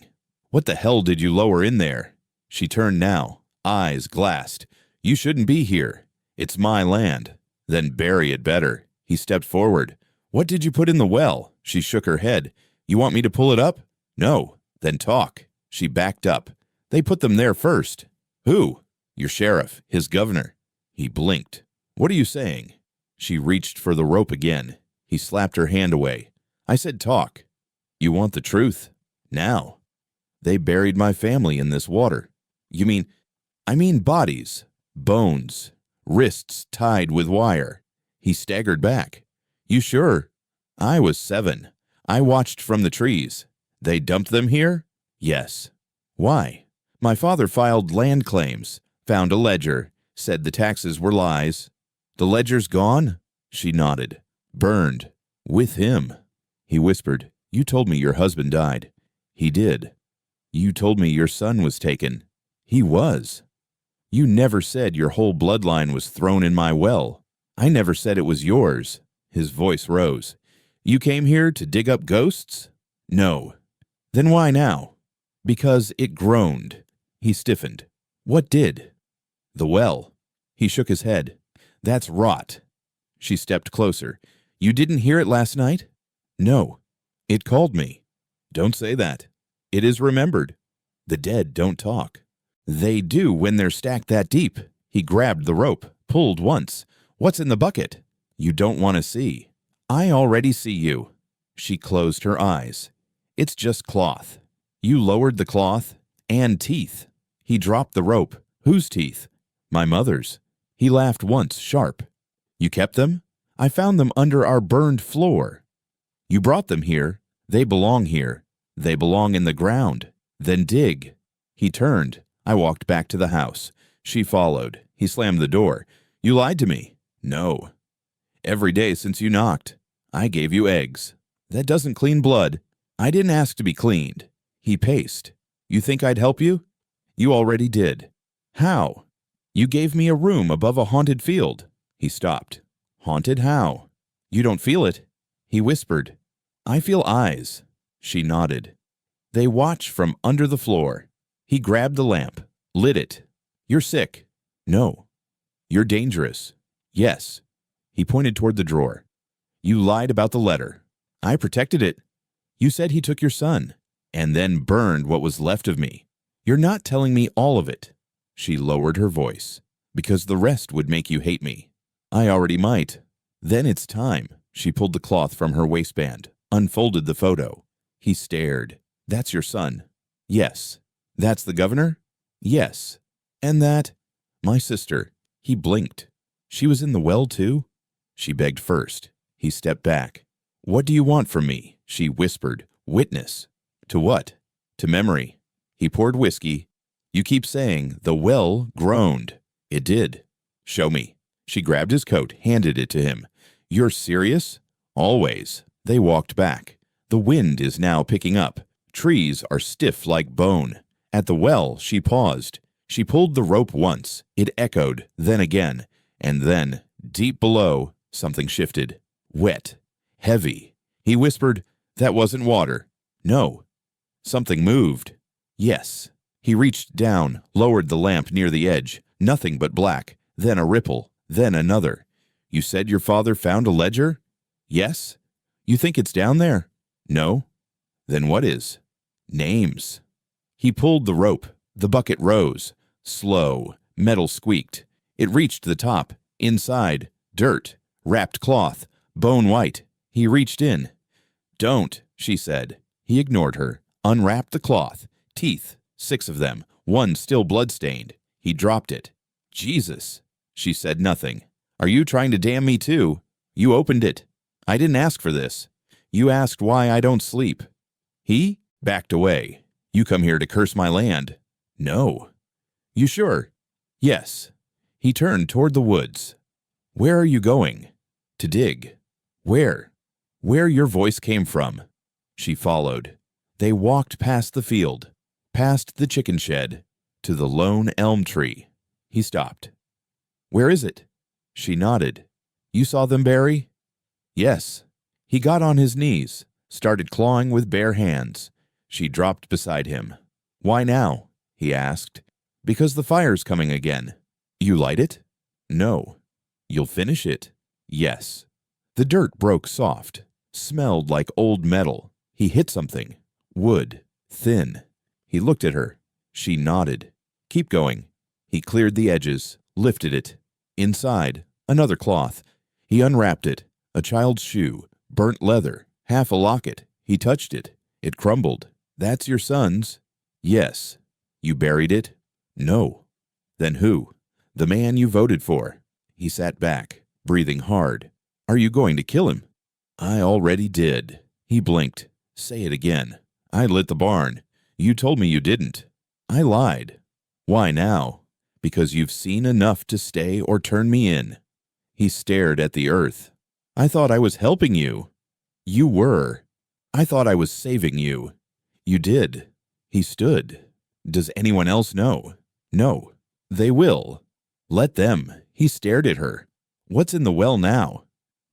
What the hell did you lower in there? She turned now, eyes glassed. You shouldn't be here. It's my land. Then bury it better. He stepped forward. What did you put in the well? She shook her head. You want me to pull it up? No. Then talk. She backed up. They put them there first. Who? Your sheriff, his governor. He blinked. What are you saying? She reached for the rope again. He slapped her hand away. I said talk. You want the truth? Now. They buried my family in this water. You mean? I mean bodies, bones, wrists tied with wire. He staggered back. You sure? I was 7. I watched from the trees. They dumped them here? Yes. Why? My father filed land claims, found a ledger, said the taxes were lies. The ledger's gone? She nodded. Burned. With him. He whispered, You told me your husband died. He did. You told me your son was taken. He was. You never said your whole bloodline was thrown in my well. I never said it was yours. His voice rose. You came here to dig up ghosts? No. Then why now? Because it groaned. He stiffened. What did? The well. He shook his head. That's rot. She stepped closer. You didn't hear it last night? No. It called me. Don't say that. It is remembered. The dead don't talk. They do when they're stacked that deep. He grabbed the rope, pulled once. What's in the bucket? You don't want to see. I already see you. She closed her eyes. It's just cloth. You lowered the cloth and teeth. He dropped the rope. Whose teeth? My mother's. He laughed once, sharp. You kept them? I found them under our burned floor. You brought them here. They belong here. They belong in the ground. Then dig. He turned. I walked back to the house. She followed. He slammed the door. You lied to me. No. Every day since you knocked. I gave you eggs. That doesn't clean blood. I didn't ask to be cleaned. He paced. You think I'd help you? You already did. How? You gave me a room above a haunted field. He stopped. Haunted how? You don't feel it. He whispered. I feel eyes. She nodded. They watch from under the floor. He grabbed the lamp, lit it. You're sick. No. You're dangerous. Yes. He pointed toward the drawer. You lied about the letter. I protected it. You said he took your son, and then burned what was left of me. You're not telling me all of it. She lowered her voice. Because the rest would make you hate me. I already might. Then it's time. She pulled the cloth from her waistband, unfolded the photo. He stared. That's your son. Yes. That's the governor? Yes. And that? My sister. He blinked. She was in the well too? She begged first. He stepped back. What do you want from me? She whispered. Witness. To what? To memory. He poured whiskey. You keep saying the well groaned. It did. Show me. She grabbed his coat, handed it to him. You're serious? Always. They walked back. The wind is now picking up. Trees are stiff like bone. At the well, she paused. She pulled the rope once. It echoed, then again. And then, deep below, something shifted. Wet. Heavy. He whispered, That wasn't water. No. Something moved. Yes. He reached down, lowered the lamp near the edge. Nothing but black. Then a ripple. Then another. You said your father found a ledger? Yes. You think it's down there? No. Then what is? Names. He pulled the rope. The bucket rose. Slow. Metal squeaked. It reached the top. Inside. Dirt. Wrapped cloth. Bone white. He reached in. Don't, she said. He ignored her. Unwrapped the cloth. Teeth. 6 of them. One still blood-stained. He dropped it. Jesus. She said nothing. Are you trying to damn me too? You opened it. I didn't ask for this. You asked why I don't sleep. He backed away. You come here to curse my land. No. You sure? Yes. He turned toward the woods. Where are you going? To dig. Where? Where your voice came from. She followed. They walked past the field, past the chicken shed, to the lone elm tree. He stopped. Where is it? She nodded. You saw them bury? Yes. He got on his knees, started clawing with bare hands. She dropped beside him. Why now? He asked. Because the fire's coming again. You light it? No. You'll finish it? Yes. The dirt broke soft, smelled like old metal. He hit something. Wood. Thin. He looked at her. She nodded. Keep going. He cleared the edges, lifted it. Inside, another cloth. He unwrapped it. A child's shoe. Burnt leather. Half a locket. He touched it. It crumbled. That's your son's? Yes. You buried it? No. Then who? The man you voted for. He sat back, breathing hard. Are you going to kill him? I already did. He blinked. Say it again. I lit the barn. You told me you didn't. I lied. Why now? Because you've seen enough to stay or turn me in. He stared at the earth. I thought I was helping you. You were. I thought I was saving you. You did. He stood. Does anyone else know? No. They will. Let them. He stared at her. What's in the well now?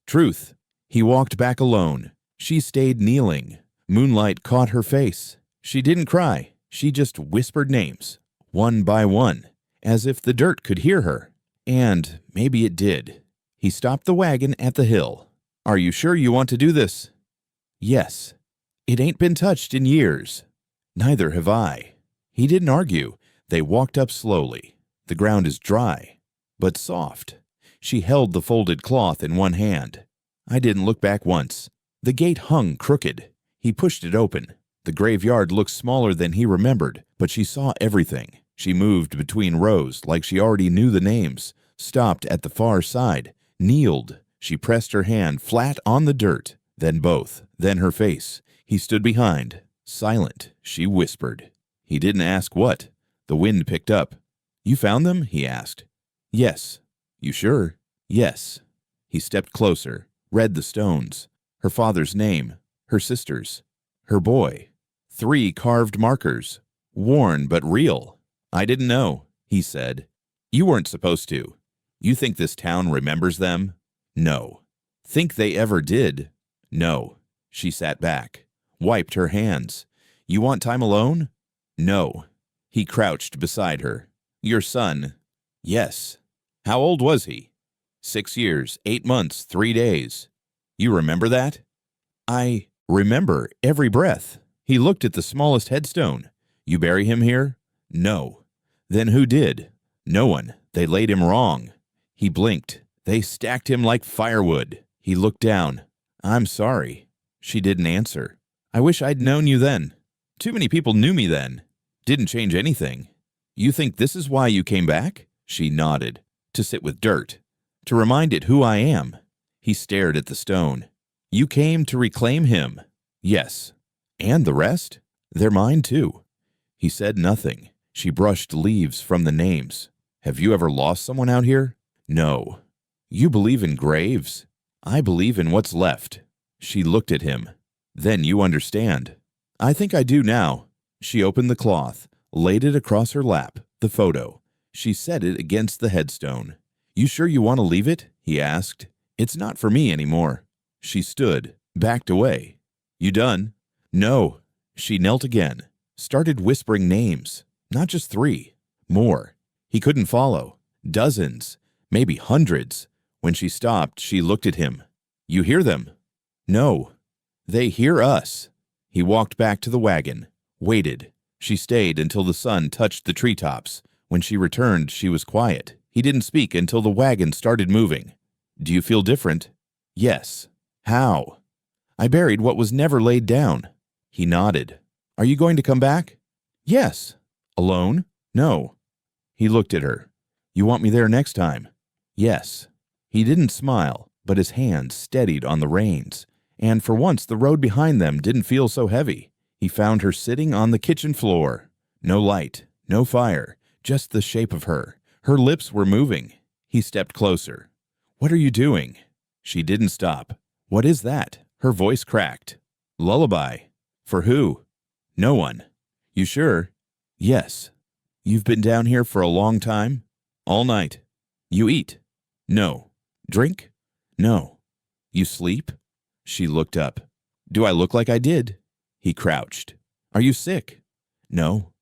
Truth. He walked back alone. She stayed kneeling. Moonlight caught her face. She didn't cry. She just whispered names, one by one, as if the dirt could hear her. And maybe it did. He stopped the wagon at the hill. Are you sure you want to do this? Yes. It ain't been touched in years. Neither have I. He didn't argue. They walked up slowly. The ground is dry, but soft. She held the folded cloth in one hand. I didn't look back once. The gate hung crooked. He pushed it open. The graveyard looked smaller than he remembered, but she saw everything. She moved between rows like she already knew the names, stopped at the far side, kneeled. She pressed her hand flat on the dirt, then both, then her face. He stood behind, silent. She whispered. He didn't ask what. The wind picked up. You found them? He asked. Yes. You sure? Yes. He stepped closer, read the stones. Her father's name, her sister's, her boy. 3 carved markers, worn but real. I didn't know, he said. You weren't supposed to. You think this town remembers them? No. Think they ever did? No. She sat back, wiped her hands. You want time alone? No. He crouched beside her. Your son? Yes. How old was he? 6 years, 8 months, 3 days. You remember that? I remember every breath. He looked at the smallest headstone. You bury him here? No. Then who did? No one. They laid him wrong. He blinked. They stacked him like firewood. He looked down. I'm sorry. She didn't answer. I wish I'd known you then. Too many people knew me then. Didn't change anything. You think this is why you came back? She nodded. To sit with dirt. To remind it who I am. He stared at the stone. You came to reclaim him. Yes. And the rest? They're mine too. He said nothing. She brushed leaves from the names. Have you ever lost someone out here? No. You believe in graves? I believe in what's left. She looked at him. Then you understand. I think I do now. She opened the cloth, laid it across her lap, the photo. She set it against the headstone. You sure you want to leave it? He asked. It's not for me anymore. She stood, backed away. You done? No. She knelt again, started whispering names. Not just 3. More. He couldn't follow. Dozens, maybe hundreds. When she stopped, she looked at him. You hear them? No. They hear us. He walked back to the wagon, waited. She stayed until the sun touched the treetops. When she returned, she was quiet. He didn't speak until the wagon started moving. Do you feel different? Yes. How? I buried what was never laid down. He nodded. Are you going to come back? Yes. Alone? No. He looked at her. You want me there next time? Yes. He didn't smile, but his hands steadied on the reins, and for once the road behind them didn't feel so heavy. He found her sitting on the kitchen floor. No light, no fire, just the shape of her. Her lips were moving. He stepped closer. What are you doing? She didn't stop. What is that? Her voice cracked. Lullaby. For who? No one. You sure? Yes. You've been down here for a long time? All night. You eat? No. Drink? No. You sleep? She looked up. Do I look like I did? He crouched. Are you sick? No.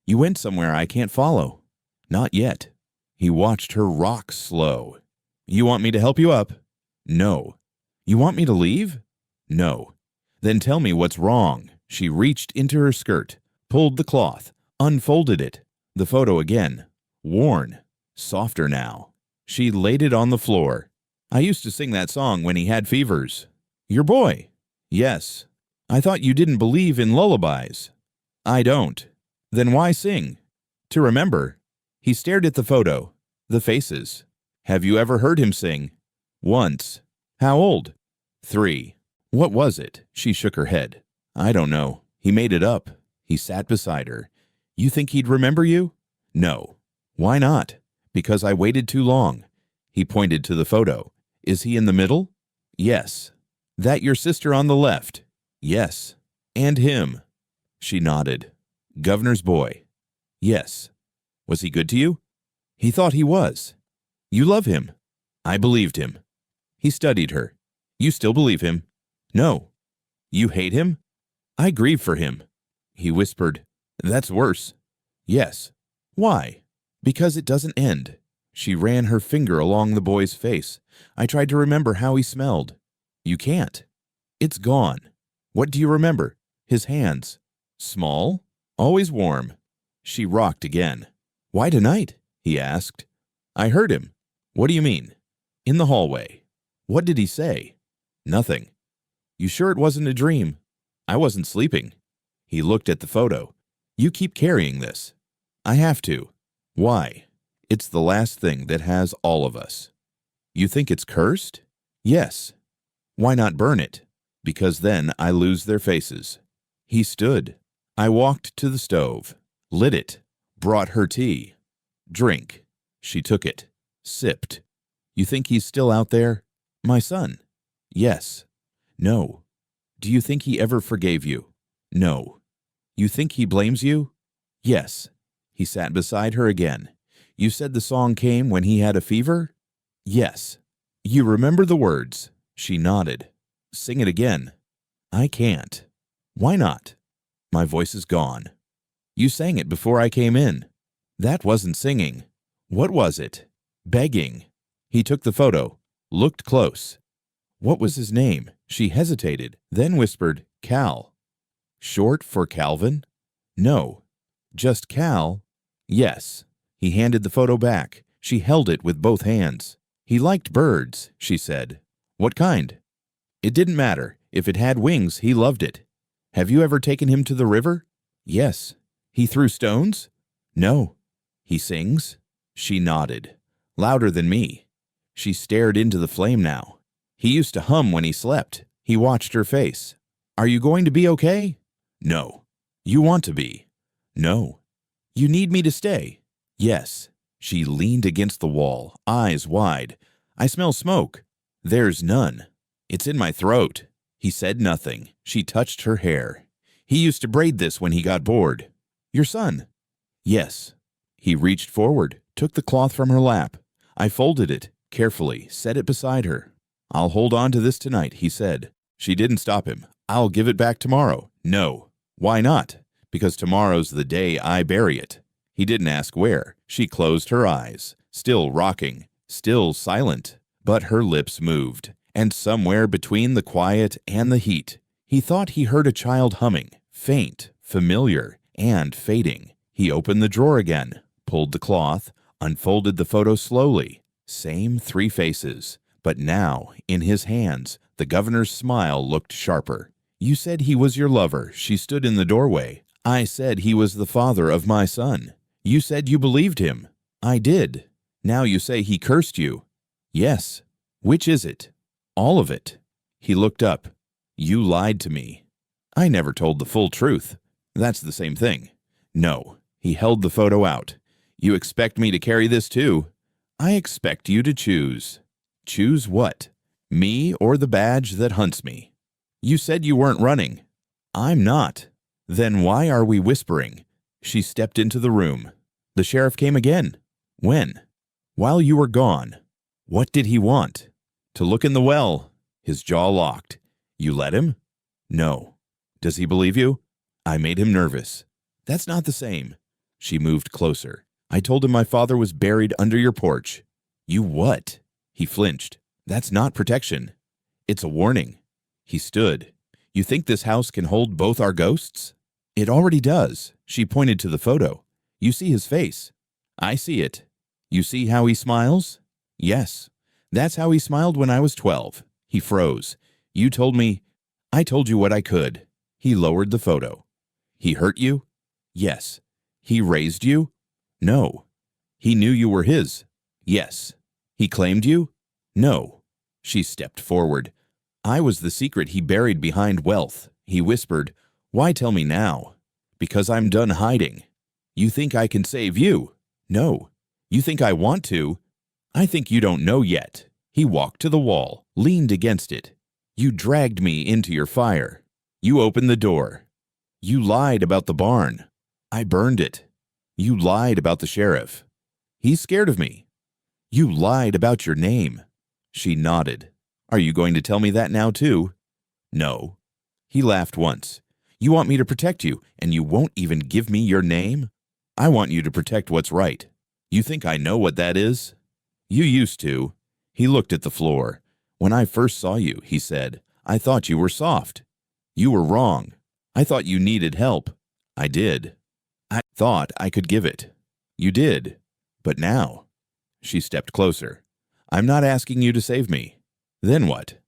You went somewhere I can't follow. Not yet. He watched her rock slow. You want me to help you up? No. You want me to leave? No. Then tell me what's wrong. She reached into her skirt, pulled the cloth, unfolded it. The photo again. Worn. Softer now. She laid it on the floor. I used to sing that song when he had fevers. Your boy? Yes. I thought you didn't believe in lullabies. I don't. Then why sing? To remember. He stared at the photo. The faces. Have you ever heard him sing? Once. How old? 3. What was it? She shook her head. I don't know. He made it up. He sat beside her. You think he'd remember you? No. Why not? Because I waited too long. He pointed to the photo. Is he in the middle? Yes. That your sister on the left? Yes. And him? She nodded. Governor's boy? Yes. Was he good to you? He thought he was. You love him? I believed him. He studied her. You still believe him? No. You hate him? I grieve for him. He whispered. That's worse. Yes. Why? Because it doesn't end. She ran her finger along the boy's face. I tried to remember how he smelled. You can't. It's gone. What do you remember? His hands. Small? Always warm. She rocked again. Why tonight? He asked. I heard him. What do you mean? In the hallway. What did he say? Nothing. You sure it wasn't a dream? I wasn't sleeping. He looked at the photo. You keep carrying this. I have to. Why? It's the last thing that has all of us. You think it's cursed? Yes. Why not burn it? Because then I lose their faces. He stood. I walked to the stove, lit it, brought her tea. Drink. She took it, sipped. You think he's still out there? My son. Yes. No. Do you think he ever forgave you? No. You think he blames you? Yes. He sat beside her again. You said the song came when he had a fever? Yes. You remember the words? She nodded. Sing it again. I can't. Why not? My voice is gone. You sang it before I came in. That wasn't singing. What was it? Begging. He took the photo, looked close. What was his name? She hesitated, then whispered, Cal. Short for Calvin? No. Just Cal? Yes. He handed the photo back. She held it with both hands. He liked birds, she said. What kind? It didn't matter. If it had wings, he loved it. Have you ever taken him to the river? Yes. He threw stones? No. He sings? She nodded. Louder than me. She stared into the flame now. He used to hum when he slept. He watched her face. Are you going to be okay? No. You want to be? No. You need me to stay? Yes. She leaned against the wall, eyes wide. I smell smoke. There's none. It's in my throat. He said nothing. She touched her hair. He used to braid this when he got bored. Your son? Yes. He reached forward, took the cloth from her lap. I folded it, carefully, set it beside her. I'll hold on to this tonight, he said. She didn't stop him. I'll give it back tomorrow. No. Why not? Because tomorrow's the day I bury it. He didn't ask where. She closed her eyes, still rocking, still silent. But her lips moved, and somewhere between the quiet and the heat, he thought he heard a child humming, faint, familiar, and fading. He opened the drawer again, pulled the cloth, unfolded the photo slowly. Same 3 faces, but now, in his hands, the governor's smile looked sharper. You said he was your lover. She stood in the doorway. I said he was the father of my son. You said you believed him. I did. Now you say he cursed you. Yes. Which is it? All of it. He looked up. You lied to me. I never told the full truth. That's the same thing. No. He held the photo out. You expect me to carry this too? I expect you to choose. Choose what? Me or the badge that hunts me? You said you weren't running. I'm not. Then why are we whispering? She stepped into the room. The sheriff came again. When? While you were gone. What did he want? To look in the well. His jaw locked. You let him? No. Does he believe you? I made him nervous. That's not the same. She moved closer. I told him my father was buried under your porch. You what? He flinched. That's not protection. It's a warning. He stood. You think this house can hold both our ghosts? It already does. She pointed to the photo. You see his face. I see it. You see how he smiles? Yes. That's how he smiled when I was 12. He froze. You told me. I told you what I could. He lowered the photo. He hurt you? Yes. He raised you? No. He knew you were his? Yes. He claimed you? No. She stepped forward. I was the secret he buried behind wealth. He whispered, Why tell me now? Because I'm done hiding. You think I can save you? No. You think I want to? I think you don't know yet. He walked to the wall, leaned against it. You dragged me into your fire. You opened the door. You lied about the barn. I burned it. You lied about the sheriff. He's scared of me. You lied about your name. She nodded. Are you going to tell me that now too? No. He laughed once. You want me to protect you, and you won't even give me your name? I want you to protect what's right. You think I know what that is? You used to. He looked at the floor. When I first saw you, he said, I thought you were soft. You were wrong. I thought you needed help. I did. I thought I could give it. You did. But now. She stepped closer. I'm not asking you to save me. Then what?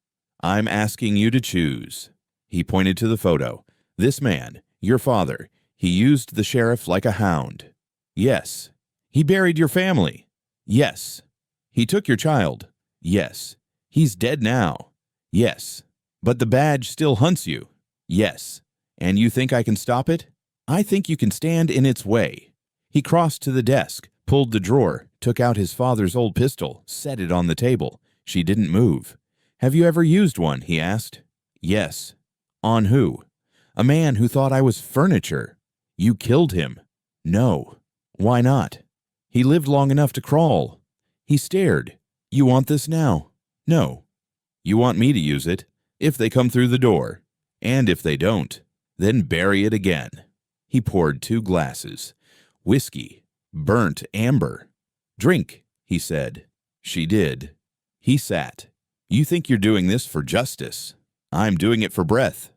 I'm asking you to choose. He pointed to the photo. This man, your father, he used the sheriff like a hound. Yes. He buried your family. Yes. He took your child. Yes. He's dead now. Yes. But the badge still hunts you. Yes. And you think I can stop it? I think you can stand in its way. He crossed to the desk, pulled the drawer, took out his father's old pistol, set it on the table. She didn't move. Have you ever used one? He asked. Yes. On who? A man who thought I was furniture. You killed him. No. Why not? He lived long enough to crawl. He stared. You want this now? No. You want me to use it, if they come through the door. And if they don't, then bury it again. He poured 2 glasses. Whiskey. Burnt amber. Drink, he said. She did. He sat. You think you're doing this for justice. I'm doing it for breath.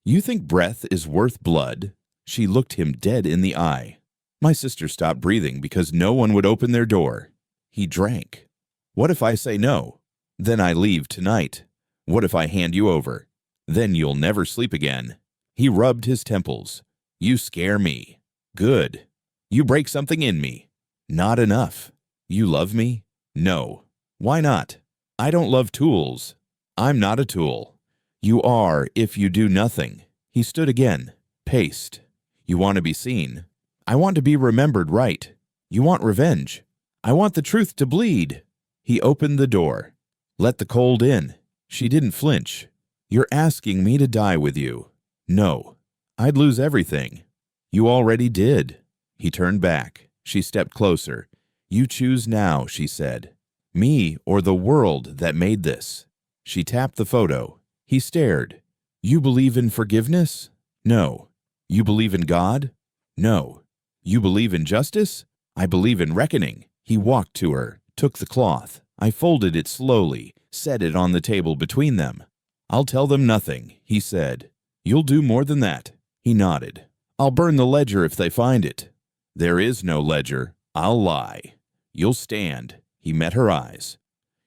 You think breath is worth blood? She looked him dead in the eye. My sister stopped breathing because no one would open their door. He drank. What if I say no? Then I leave tonight. What if I hand you over? Then you'll never sleep again. He rubbed his temples. You scare me. Good. You break something in me. Not enough. You love me? No. Why not? I don't love tools. I'm not a tool. You are if you do nothing. He stood again, paced. You want to be seen. I want to be remembered right. You want revenge. I want the truth to bleed. He opened the door. Let the cold in. She didn't flinch. You're asking me to die with you. No. I'd lose everything. You already did. He turned back. She stepped closer. You choose now, she said. Me or the world that made this. She tapped the photo. He stared. You believe in forgiveness? No. You believe in God? No. You believe in justice? I believe in reckoning. He walked to her, took the cloth. I folded it slowly, set it on the table between them. I'll tell them nothing, he said. You'll do more than that. He nodded. I'll burn the ledger if they find it. There is no ledger. I'll lie. You'll stand. He met her eyes.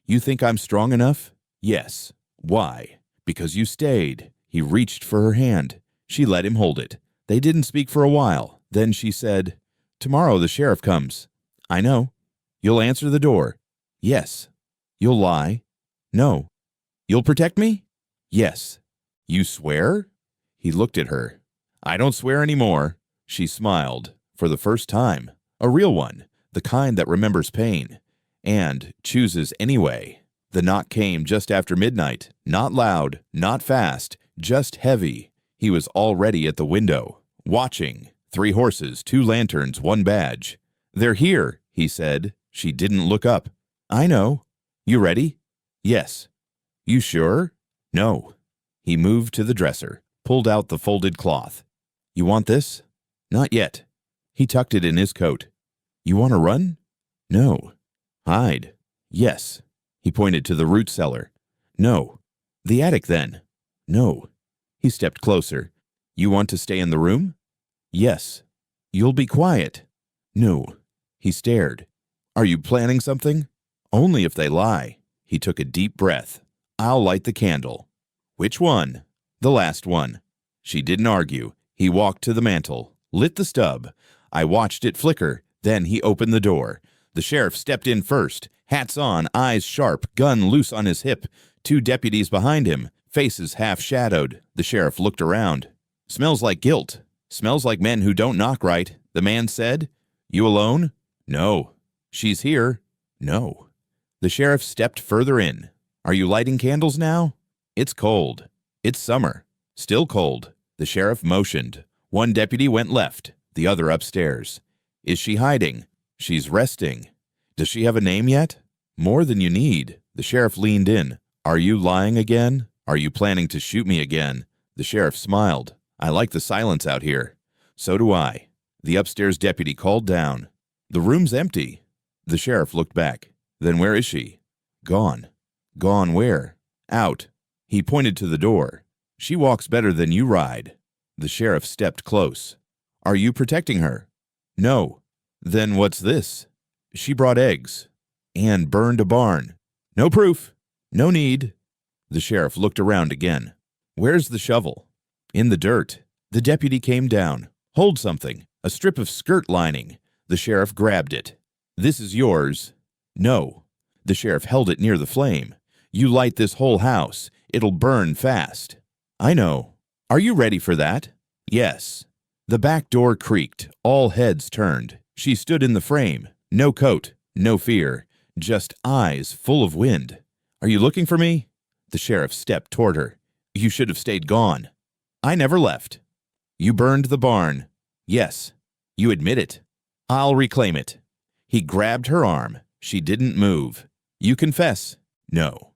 You think I'm strong enough? Yes. Why? Because you stayed. He reached for her hand. She let him hold it. They didn't speak for a while. Then she said, Tomorrow the sheriff comes. I know. You'll answer the door. Yes. You'll lie. No. You'll protect me? Yes. You swear? He looked at her. I don't swear anymore. She smiled. For the first time. A real one. The kind that remembers pain. And chooses anyway. The knock came just after midnight. Not loud, not fast, just heavy. He was already at the window, watching. 3 horses, 2 lanterns, 1 badge. They're here, he said. She didn't look up. I know. You ready? Yes. You sure? No. He moved to the dresser, pulled out the folded cloth. You want this? Not yet. He tucked it in his coat. You want to run? No. Hide? Yes. He pointed to the root cellar. No. The attic then? No. He stepped closer. You want to stay in the room? Yes. You'll be quiet. No. He stared. Are you planning something? Only if they lie. He took a deep breath. I'll light the candle. Which one? The last one. She didn't argue. He walked to the mantel, lit the stub. I watched it flicker. Then he opened the door. The sheriff stepped in first, hats on, eyes sharp, gun loose on his hip. 2 deputies behind him, faces half-shadowed. The sheriff looked around. Smells like guilt. Smells like men who don't knock right. The man said, You alone? No. She's here? No. The sheriff stepped further in. Are you lighting candles now? It's cold. It's summer. Still cold. The sheriff motioned. 1 deputy went left, the other upstairs. Is she hiding? She's resting. Does she have a name yet? More than you need. The sheriff leaned in. Are you lying again? Are you planning to shoot me again? The sheriff smiled. I like the silence out here. So do I. The upstairs deputy called down. The room's empty. The sheriff looked back. Then where is she? Gone. Gone where? Out. He pointed to the door. She walks better than you ride. The sheriff stepped close. Are you protecting her? No. Then what's this? She brought eggs. And burned a barn. No proof. No need. The sheriff looked around again. Where's the shovel? In the dirt. The deputy came down. Hold something. A strip of skirt lining. The sheriff grabbed it. This is yours. No. The sheriff held it near the flame. You light this whole house. It'll burn fast. I know. Are you ready for that? Yes. The back door creaked. All heads turned. She stood in the frame. No coat. No fear. Just eyes full of wind. Are you looking for me? The sheriff stepped toward her. You should have stayed gone. I never left. You burned the barn. Yes. You admit it. I'll reclaim it. He grabbed her arm. She didn't move. You confess. No.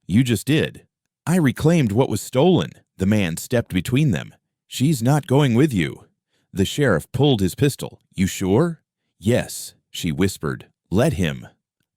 You just did. I reclaimed what was stolen. The man stepped between them. She's not going with you. The sheriff pulled his pistol. You sure? Yes, she whispered. Let him.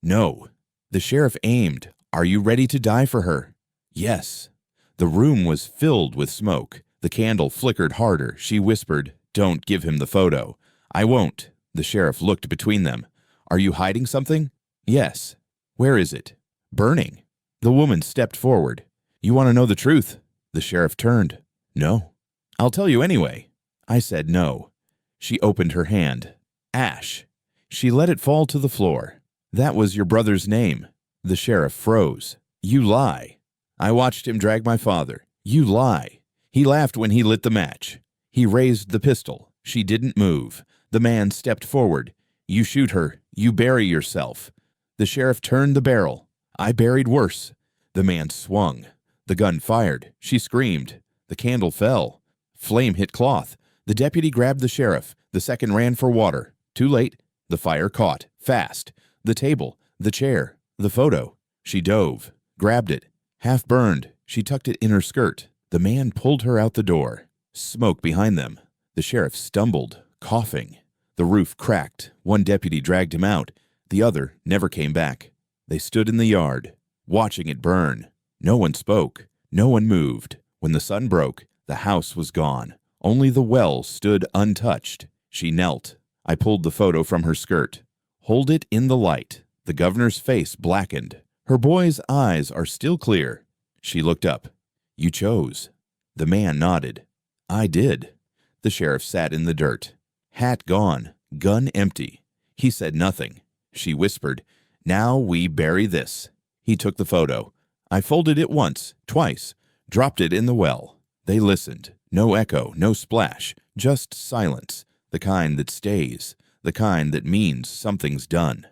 No. The sheriff aimed. Are you ready to die for her? Yes. The room was filled with smoke. The candle flickered harder. She whispered, Don't give him the photo. I won't. The sheriff looked between them. Are you hiding something? Yes. Where is it? Burning. The woman stepped forward. You want to know the truth? The sheriff turned. No. I'll tell you anyway. I said no. She opened her hand. Ash. She let it fall to the floor. That was your brother's name. The sheriff froze. You lie. I watched him drag my father. You lie. He laughed when he lit the match. He raised the pistol. She didn't move. The man stepped forward. You shoot her. You bury yourself. The sheriff turned the barrel. I buried worse. The man swung. The gun fired. She screamed. The candle fell. Flame hit cloth. The deputy grabbed the sheriff. The second ran for water. Too late. The fire caught. Fast. The table. The chair. The photo. She dove. Grabbed it. Half burned. She tucked it in her skirt. The man pulled her out the door. Smoke behind them. The sheriff stumbled, coughing. The roof cracked. One deputy dragged him out. The other never came back. They stood in the yard, watching it burn. No one spoke. No one moved. When the sun broke, the house was gone. Only the well stood untouched. She knelt. I pulled the photo from her skirt. Hold it in the light. The governor's face blackened. Her boy's eyes are still clear. She looked up. You chose. The man nodded. I did. The sheriff sat in the dirt. Hat gone. Gun empty. He said nothing. She whispered, Now we bury this. He took the photo. I folded it once, twice, dropped it in the well. They listened. No echo, no splash, just silence. The kind that stays. The kind that means something's done.